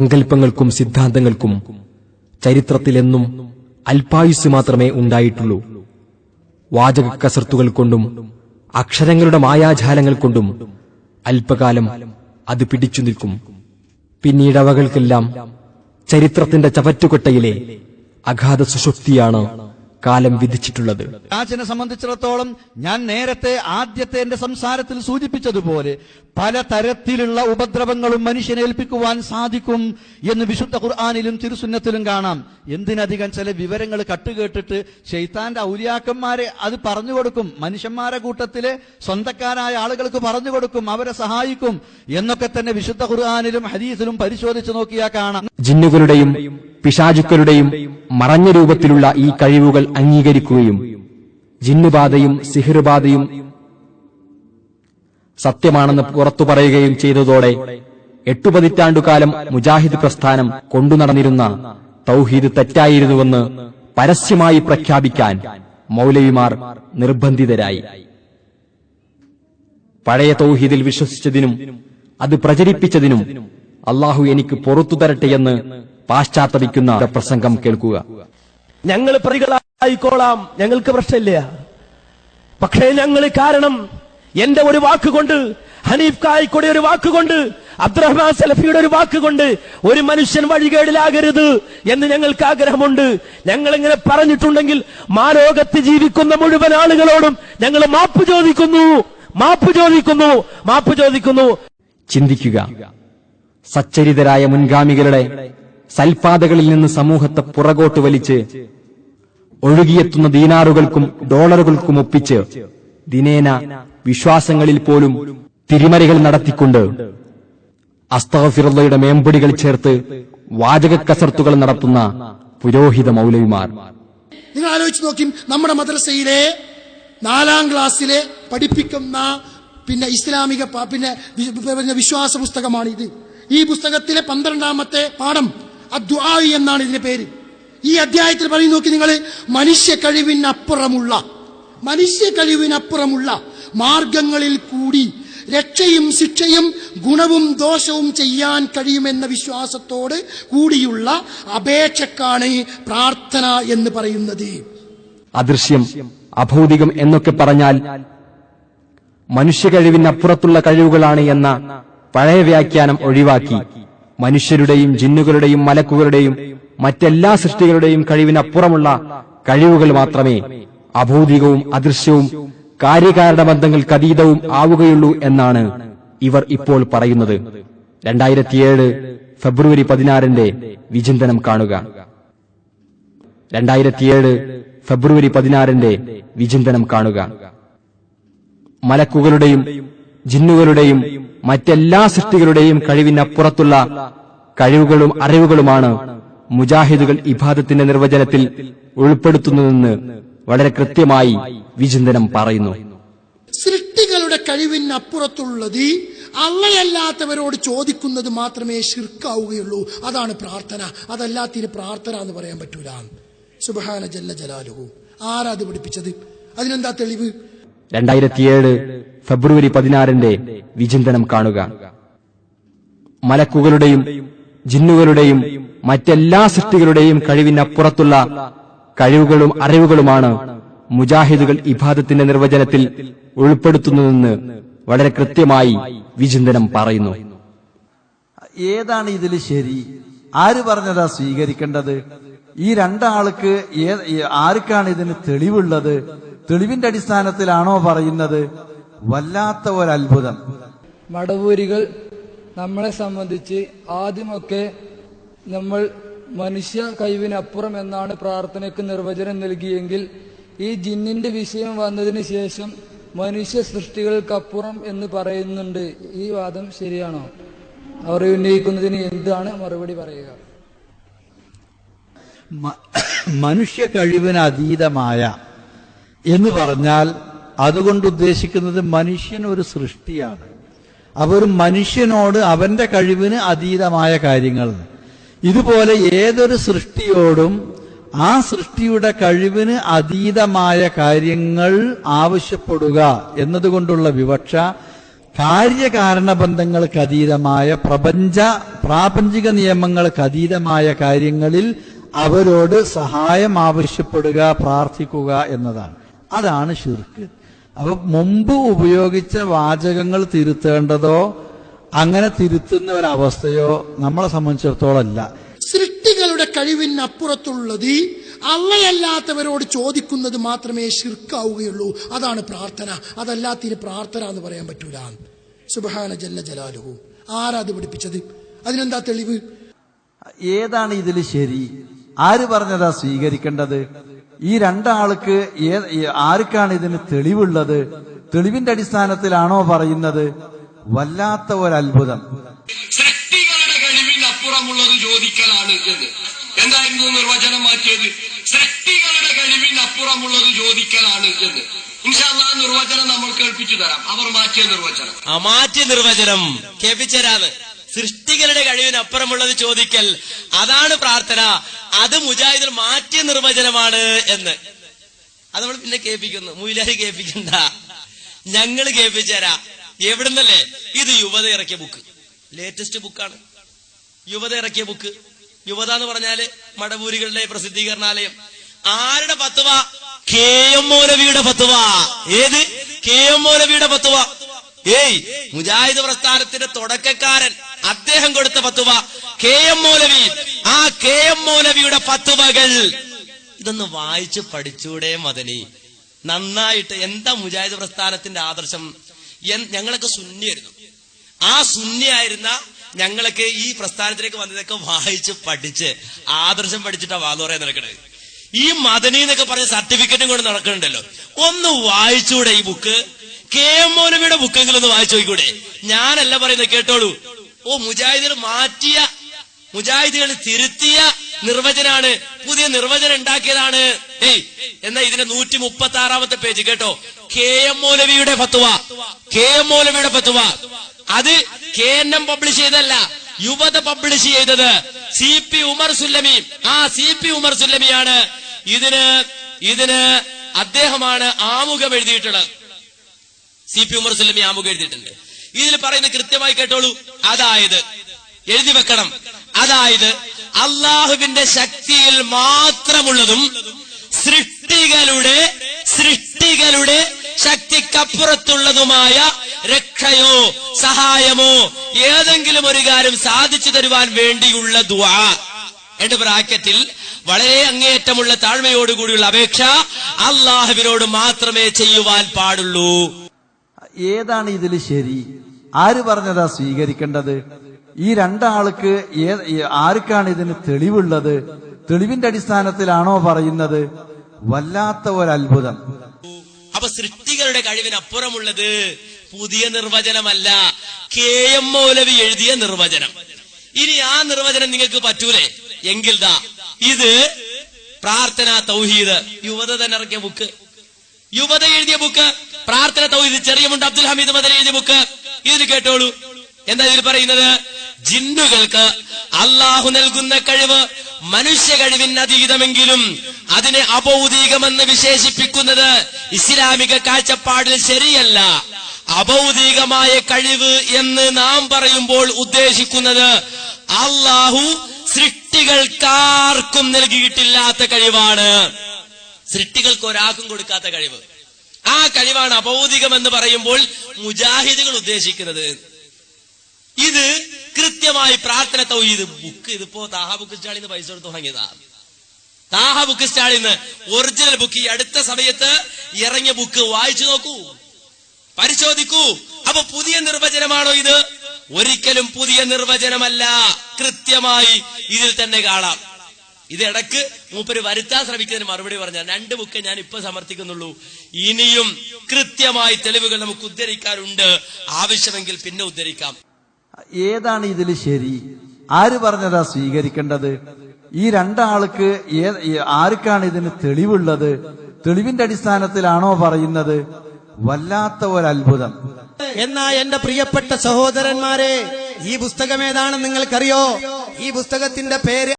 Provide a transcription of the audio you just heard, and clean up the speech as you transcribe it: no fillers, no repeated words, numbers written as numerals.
സങ്കല്പങ്ങൾക്കും സിദ്ധാന്തങ്ങൾക്കും ചരിത്രത്തിലെന്നും അല്പായുസ് മാത്രമേ ഉണ്ടായിട്ടുള്ളൂ. വാചക കസർത്തുകൾ കൊണ്ടും അക്ഷരങ്ങളുടെ മായാജാലങ്ങൾ കൊണ്ടും അല്പകാലം അത് പിടിച്ചു നിൽക്കും. പിന്നീട് അവകൾക്കെല്ലാം ചരിത്രത്തിന്റെ ചവറ്റുകൊട്ടയിലെ അഗാധ സുഷുപ്തിയാണ് കാലം വിധിച്ചിട്ടുള്ളത്. രാജനെ സംബന്ധിച്ചിടത്തോളം ഞാൻ നേരത്തെ ആദ്യത്തെ എന്റെ സംസാരത്തിൽ സൂചിപ്പിച്ചതുപോലെ പല തരത്തിലുള്ള ഉപദ്രവങ്ങളും മനുഷ്യനെ ഏൽപ്പിക്കുവാൻ സാധിക്കും എന്ന് വിശുദ്ധ ഖുർആനിലും തിരുസുന്നത്തിലും കാണാം. എന്തിനധികം ചില വിവരങ്ങൾ കട്ടുകേട്ടിട്ട് ശൈത്താന്റെ ഔലിയാക്കന്മാരെ അത് പറഞ്ഞു കൊടുക്കും, മനുഷ്യന്മാരെ കൂട്ടത്തിലെ സ്വന്തക്കാരായ ആളുകൾക്ക് പറഞ്ഞു കൊടുക്കും, അവരെ സഹായിക്കും എന്നൊക്കെ തന്നെ വിശുദ്ധ ഖുർആനിലും ഹദീസിലും പരിശോധിച്ചു നോക്കിയാൽ കാണാം. ജിന്നുകളുടെയും പിശാചുക്കളുടെയും മറഞ്ഞ രൂപത്തിലുള്ള ഈ കഴിവുകൾ അംഗീകരിക്കുകയും ജിന്നുബാധയും സിഹിർബാധയും സത്യമാണെന്ന് പുറത്തു പറയുകയും ചെയ്തതോടെ 8 പതിറ്റാണ്ടുകാലം മുജാഹിദ് പ്രസ്ഥാനം കൊണ്ടുനടന്നിരുന്ന തൗഹീദ് തെറ്റായിരുന്നുവെന്ന് പരസ്യമായി പ്രഖ്യാപിക്കാൻ മൗലവിമാർ നിർബന്ധിതരായി. പഴയ തൗഹീദിൽ വിശ്വസിച്ചതിനും അത് പ്രചരിപ്പിച്ചതിനും അള്ളാഹു എനിക്ക് പുറത്തു തരട്ടെയെന്ന് പാശ്ചാത്തപിക്കുന്ന പ്രസംഗം കേൾക്കുക. ഞങ്ങൾ പ്രതികളായിക്കോളാം, ഞങ്ങൾക്ക് പ്രശ്നമില്ല. പക്ഷേ ഞങ്ങൾ കാരണം എന്റെ ഒരു വാക്കുകൊണ്ട്, ഹനീഫ് കായിക്കോടെ ഒരു വാക്കുകൊണ്ട്, അബ്ദുറഹ്മാൻ സലഫിയുടെ ഒരു വാക്കുകൊണ്ട് ഒരു മനുഷ്യൻ വഴികേടിലാകരുത് എന്ന് ഞങ്ങൾക്ക് ആഗ്രഹമുണ്ട്. ഞങ്ങൾ ഇങ്ങനെ പറഞ്ഞിട്ടുണ്ടെങ്കിൽ മാലോകത്ത് ജീവിക്കുന്ന മുഴുവൻ ആളുകളോടും ഞങ്ങൾ മാപ്പ് ചോദിക്കുന്നു, മാപ്പ് ചോദിക്കുന്നു, മാപ്പ് ചോദിക്കുന്നു. ചിന്തിക്കുക, സച്ചരിതരായ മുൻഗാമികളുടെ സൽപാതകളിൽ നിന്ന് സമൂഹത്തെ പുറകോട്ട് വലിച്ച് ഒഴുകിയെത്തുന്ന ദീനാറുകൾക്കും ഡോളറുകൾക്കും ഒപ്പിച്ച് ദിനേന വിശ്വാസങ്ങളിൽ പോലും തിരിമറികൾ നടത്തിക്കൊണ്ട് അസ്തഗ്ഫിറുള്ളയുടെ മേമ്പൊടികൾ ചേർത്ത് വാചക കസർത്തുകൾ നടത്തുന്ന പുരോഹിത മൗലവിമാർ. നിങ്ങൾ ആലോചിച്ച് നോക്കി, നമ്മുടെ മദ്രസയിലെ 4ാം ക്ലാസ്സിലെ പഠിപ്പിക്കുന്ന ഇസ്ലാമിക വിശ്വാസ പുസ്തകമാണ് ഇത്. ഈ പുസ്തകത്തിലെ 12ാമത്തെ പാഠം അദ്ദുആ എന്നാണ് ഇതിന്റെ പേര്. ഈ അധ്യായത്തിൽ പറയും നോക്കി നിങ്ങൾ, മനുഷ്യ കഴിവിനപ്പുറമുള്ള മാർഗങ്ങളിൽ കൂടി രക്ഷയും ശിക്ഷയും ഗുണവും ദോഷവും ചെയ്യാൻ കഴിയുമെന്ന വിശ്വാസത്തോട് കൂടിയുള്ള അപേക്ഷക്കാണ് പ്രാർത്ഥന എന്ന് പറയുന്നത്. അദൃശ്യം, അഭൗതികം എന്നൊക്കെ പറഞ്ഞാൽ മനുഷ്യ കഴിവിനപ്പുറത്തുള്ള കഴിവുകളാണ് എന്ന പഴയ വ്യാഖ്യാനം ഒഴിവാക്കി മനുഷ്യരുടെയും ജിന്നുകളുടെയും മലക്കുകളുടെയും മറ്റെല്ലാ സൃഷ്ടികളുടെയും കഴിവിനപ്പുറമുള്ള കഴിവുകൾ മാത്രമേ അഭൗതികവും അദൃശ്യവും കാര്യകാരണ ബന്ധങ്ങൾക്ക് അതീതവും ആവുകയുള്ളൂ എന്നാണ് ഇവർ ഇപ്പോൾ പറയുന്നത്. 2007 ഫെബ്രുവരി 16 വിചിന്തനം കാണുക. 2007 ഫെബ്രുവരി 16 വിചിന്തനം കാണുക. മലക്കുകളുടെയും ജിന്നുകളുടെയും മറ്റെല്ലാ സൃഷ്ടികളുടെയും കഴിവിനപ്പുറത്തുള്ള കഴിവുകളും അറിവുകളുമാണ് മുജാഹിദുകൾ ഇബാദത്തിന്റെ നിർവചനത്തിൽ ഉൾപ്പെടുത്തുന്നതെന്ന് വളരെ കൃത്യമായി വിചിന്തനം പറയുന്നു. സൃഷ്ടികളുടെ കഴിവിനപ്പുറത്തുള്ളത് അള്ളയല്ലാത്തവരോട് ചോദിക്കുന്നത് മാത്രമേ ശിർക്കാവുകയുള്ളൂ. അതാണ് പ്രാർത്ഥന. അതല്ലാത്തിന് പ്രാർത്ഥന എന്ന് പറയാൻ പറ്റൂല. സുബ്ഹാന ജല്ല ജലാലുഹു. ആരാ അത് പഠിപ്പിച്ചത്? അതിനെന്താ തെളിവ്? 2007 ഫെബ്രുവരി 16 വിചിന്തനം കാണുക. മലക്കുകളുടെയും ജിന്നുകളുടെയും മറ്റെല്ലാ സൃഷ്ടികളുടെയും കഴിവിനപ്പുറത്തുള്ള കഴിവുകളും അറിവുകളുമാണ് മുജാഹിദുകൾ ഇബാദത്തിന്റെ നിർവചനത്തിൽ ഉൾപ്പെടുത്തുന്നതെന്ന് വളരെ കൃത്യമായി വിചിന്തനം പറയുന്നു. ഏതാണ് ഇതിൽ ശരി? ആര് പറഞ്ഞതാ സ്വീകരിക്കേണ്ടത്? ഈ രണ്ടാൾക്ക് ആർക്കാണ് ഇതിന് തെളിവുള്ളത്? തെളിവിന്റെ അടിസ്ഥാനത്തിലാണോ പറയുന്നത്? വല്ലാത്ത ഒരത്ഭുതം. മടവൂരികൾ നമ്മളെ സംബന്ധിച്ച് ആദ്യമൊക്കെ നമ്മൾ മനുഷ്യ കഴിവിനപ്പുറം എന്നാണ് പ്രാർത്ഥനയ്ക്ക് നിർവചനം നൽകിയെങ്കിൽ ഈ ജിന്നിന്റെ വിഷയം വന്നതിന് ശേഷം മനുഷ്യ സൃഷ്ടികൾക്കപ്പുറം എന്ന് പറയുന്നുണ്ട്. ഈ വാദം ശരിയാണോ? അവർ ഉന്നയിക്കുന്നതിന് എന്താണ് മറുപടി പറയുക? മനുഷ്യ കഴിവിന് അതീതമായ എന്ന് പറഞ്ഞാൽ അതുകൊണ്ട് ഉദ്ദേശിക്കുന്നത് മനുഷ്യൻ ഒരു സൃഷ്ടിയാണ്. അപ്പൊ ഒരു മനുഷ്യനോട് അവന്റെ കഴിവിന് അതീതമായ കാര്യങ്ങൾ, ഇതുപോലെ ഏതൊരു സൃഷ്ടിയോടും ആ സൃഷ്ടിയുടെ കഴിവിന് അതീതമായ കാര്യങ്ങൾ ആവശ്യപ്പെടുക എന്നതുകൊണ്ടുള്ള വിവക്ഷ കാര്യകാരണ ബന്ധങ്ങൾക്ക് അതീതമായ പ്രാപഞ്ചിക നിയമങ്ങൾക്ക് അതീതമായ കാര്യങ്ങളിൽ അവരോട് സഹായം ആവശ്യപ്പെടുക, പ്രാർത്ഥിക്കുക എന്നതാണ്. അതാണ് ശിർക്ക്. അപ്പൊ മുമ്പ് ഉപയോഗിച്ച വാചകങ്ങൾ തിരുത്തേണ്ടതോ അങ്ങനെ തിരുത്തുന്ന ഒരവസ്ഥയോ നമ്മളെ സംബന്ധിച്ചിടത്തോളം അല്ല. സൃഷ്ടികളുടെ കഴിവിനപ്പുറത്തുള്ളത് അള്ളയല്ലാത്തവരോട് ചോദിക്കുന്നത് മാത്രമേ ശിർക്കാവുകയുള്ളൂ. അതാണ് പ്രാർത്ഥന. അതല്ലാത്തിന് പ്രാർത്ഥന എന്ന് പറയാൻ പറ്റൂല. സുബ്ഹാന ജല്ല ജലാലുഹു. ആരാത് പഠിപ്പിച്ചത്? അതിനെന്താ തെളിവ്? ഏതാണ് ഇതിൽ ശരി? ആര് പറഞ്ഞതാ സ്വീകരിക്കേണ്ടത്? ഈ രണ്ടാൾക്ക് ആർക്കാണ് ഇതിന് തെളിവുള്ളത്? തെളിവിന്റെ അടിസ്ഥാനത്തിലാണോ പറയുന്നത്? വല്ലാത്ത ഒരത്ഭുതം. സൃഷ്ടികളുടെ കഴിവിനപ്പുറമുള്ളത് ചോദിക്കലാണ് എന്ന് എന്തായിരുന്നു നിർവചനം മാറ്റിയത്? സൃഷ്ടികളുടെ കഴിവിനപ്പുറമുള്ളത് ചോദിക്കലാണ് എന്ന്. ഇൻഷാ അല്ലാഹ് നിർവചനം നമ്മൾ കേൾപ്പിച്ചു തരാം. അവർ മാറ്റിയ നിർവചനം. മാറ്റിയ നിർവചനം കേൾപ്പിച്ചരാന്ന്. സൃഷ്ടികളുടെ കഴിവിനപ്പുറമുള്ളത് ചോദിക്കൽ, അതാണ് പ്രാർത്ഥന. അത് മുജാഹിദിൽ മാറ്റിയ നിർവചനമാണ് എന്ന്. അത് നമ്മൾ പിന്നെ കേൾപ്പിക്കുന്നു. മുയിലാരി കേൾപ്പിക്കണ്ട, ഞങ്ങള് കേൾപ്പിച്ചരാ. എവിടുന്നല്ലേ? ഇത് യുവത ഇറക്കിയ ബുക്ക്, ലേറ്റസ്റ്റ് ബുക്കാണ്. യുവത ഇറക്കിയ ബുക്ക്. യുവത എന്ന് പറഞ്ഞാല് മടവൂരികളുടെ പ്രസിദ്ധീകരണാലയം. ആരുടെ ഫത്വ? കെ എം മൗലവിയുടെ ഫത്വ. ഏത്? കെ എം മൗലവിയുടെ ഫത്വ. മുജാഹിദ് പ്രസ്ഥാനത്തിന്റെ തുടക്കക്കാരൻ, അദ്ദേഹം കൊടുത്ത ഫത്വ കെ എം മൗലവി. ആ കെ എം മൗലവിയുടെ ഫത്വകൾ ഇതൊന്ന് വായിച്ച് പഠിച്ചൂടെ മദനി? നന്നായിട്ട്. എന്താ മുജാഹിദ് പ്രസ്ഥാനത്തിന്റെ ആദർശം? ഞങ്ങളൊക്കെ സുന്നിയായിരുന്നു. ആ സുന്നിയായിരുന്ന ഞങ്ങളൊക്കെ ഈ പ്രസ്ഥാനത്തിലേക്ക് വന്നതൊക്കെ വായിച്ച് പഠിച്ച് ആദർശം പഠിച്ചിട്ടാ വാന്ന് പറയാൻ നടക്കണത്. ഈ മദനി എന്നൊക്കെ പറഞ്ഞ സർട്ടിഫിക്കറ്റും കൊണ്ട് നടക്കുന്നുണ്ടല്ലോ. ഒന്ന് വായിച്ചൂടെ ഈ ബുക്ക്? കെ എം മൗലവിയുടെ ബുക്കെങ്കിലും ഒന്ന് വായിച്ചു നോക്കൂടെ? ഞാനല്ല പറയുന്നത്, കേട്ടോളൂ. മുജാഹിദുകൾ മാറ്റിയ, മുജാഹിദുകൾ തിരുത്തിയ നിർവചനാണ്, പുതിയ നിർവചനം ഉണ്ടാക്കിയതാണ്. എന്നാ ഇതിന്റെ 136-ാമത്തെ പേജ് കേട്ടോ. കെ എം മൗലവിയുടെ ഫത്വ. കെ എം മൗലവിയുടെ ഫത്വ. അത് KNM പബ്ലിഷ് ചെയ്തല്ല, യുവത പബ്ലിഷ് ചെയ്തത്. CP ഉമർ സുല്ലമി. ആ CP ഉമർ സുല്ലമിയാണ് ഇതിന് അദ്ദേഹമാണ് ആമുഖം എഴുതിയിട്ടുള്ളത്. CP ഉമർ സുല്ലമി ആമുഖം എഴുതിയിട്ടുണ്ട്. ഇതിൽ പറയുന്നത് കൃത്യമായി കേട്ടോളൂ. അതായത് എഴുതി വെക്കണം. അതായത് അള്ളാഹുവിന്റെ ശക്തിയിൽ മാത്രമുള്ളതും സൃഷ്ടികളുടെ ശക്തിക്കപ്പുറത്തുള്ളതുമായ രക്ഷയോ സഹായമോ ഏതെങ്കിലും ഒരു കാര്യം സാധിച്ചു തരുവാൻ വേണ്ടിയുള്ള ദുആ എന്റെ ബ്രാക്കറ്റിൽ വളരെ അങ്ങേയറ്റമുള്ള താഴ്മയോടുകൂടിയുള്ള അപേക്ഷ അള്ളാഹുവിനോട് മാത്രമേ ചെയ്യുവാൻ പാടുള്ളൂ. ഏതാണ് ഇതിൽ ശരി? ആര് പറഞ്ഞതാ സ്വീകരിക്കേണ്ടത്? ഈ രണ്ടാൾക്ക് ആർക്കാണ് ഇതിന് തെളിവുള്ളത്? തെളിവിന്റെ അടിസ്ഥാനത്തിലാണോ പറയുന്നത്? വല്ലാത്ത ഒരത്ഭുതം. അപ്പൊ സൃഷ്ടികളുടെ കഴിവിനപ്പുറമുള്ളത് പുതിയ നിർവചനമല്ല, കെ എം മൗലവി എഴുതിയ നിർവചനം. ഇനി ആ നിർവചനം നിങ്ങൾക്ക് പറ്റൂലേ? എങ്കിൽ ദാ ഇത് പ്രാർത്ഥന തൗഹീദ്, യുവത തന്നെ ഇറക്കിയ ബുക്ക്, യുവത എഴുതിയ ബുക്ക്, പ്രാർത്ഥന തൗഹീദ്. ചെറിയമുണ്ട് അബ്ദുൽ ഹമീദ് മദനി എഴുതിയ ബുക്ക്. ഇതിന് കേട്ടോളൂ. എന്താ ഇതിൽ പറയുന്നത്? ജിന്നുകൾക്ക് അള്ളാഹു നൽകുന്ന കഴിവ് മനുഷ്യ കഴിവിന് അതീതമെങ്കിലും അതിനെ അഭൗതികമെന്ന് വിശേഷിപ്പിക്കുന്നത് ഇസ്ലാമിക കാഴ്ചപ്പാടിൽ ശരിയല്ല. അഭൗതികമായ കഴിവ് എന്ന് നാം പറയുമ്പോൾ ഉദ്ദേശിക്കുന്നത് അള്ളാഹു സൃഷ്ടികൾക്കാർക്കും നൽകിയിട്ടില്ലാത്ത കഴിവാണ്. സൃഷ്ടികൾക്ക് ഒരാൾക്കും കൊടുക്കാത്ത കഴിവ്. ആ കഴിവാണ് അഭൗതികം എന്ന് പറയുമ്പോൾ മുജാഹിദുകൾ ഉദ്ദേശിക്കുന്നത്. ഇത് കൃത്യമായി പ്രാർത്ഥന തൗഹീദ് ബുക്ക്. ഇതിപ്പോ താഹ ബുക്ക് സ്റ്റാളിന്ന് പൈസ കൊടുത്ത് വാങ്ങിയതാ. താഹ ബുക്ക് സ്റ്റാളിന്ന് ഒറിജിനൽ ബുക്ക്. ഈ അടുത്ത സമയത്ത് ഇറങ്ങിയ ബുക്ക് വായിച്ചു നോക്കൂ, പരിശോധിക്കൂ. അപ്പൊ പുതിയ നിർവചനമാണോ ഇത്? ഒരിക്കലും പുതിയ നിർവചനമല്ല. കൃത്യമായി ഇതിൽ തന്നെ കാണാം. ഇത് ഇടക്ക് മൂപ്പര് വരുത്താൻ ശ്രമിക്കുന്നതിന് മറുപടി പറഞ്ഞ 2 ബുക്ക് ഞാൻ ഇപ്പൊ സമർത്ഥിക്കുന്നുള്ളൂ. ഇനിയും കൃത്യമായി തെളിവുകൾ നമുക്ക് ഉദ്ധരിക്കാറുണ്ട്. ആവശ്യമെങ്കിൽ പിന്നെ ഉദ്ധരിക്കാം. ഏതാണ് ഇതിൽ ശരി? ആര് പറഞ്ഞതാ സ്വീകരിക്കേണ്ടത്? ഈ രണ്ടാൾക്ക് ആർക്കാണ് ഇതിന് തെളിവുള്ളത്? തെളിവിന്റെ അടിസ്ഥാനത്തിലാണോ പറയുന്നത്? വല്ലാത്ത ഒരത്ഭുതം. എന്നാ എന്റെ പ്രിയപ്പെട്ട സഹോദരന്മാരെ, ഈ പുസ്തകം ഏതാണെന്ന് നിങ്ങൾക്കറിയോ? ഈ പുസ്തകത്തിന്റെ പേര്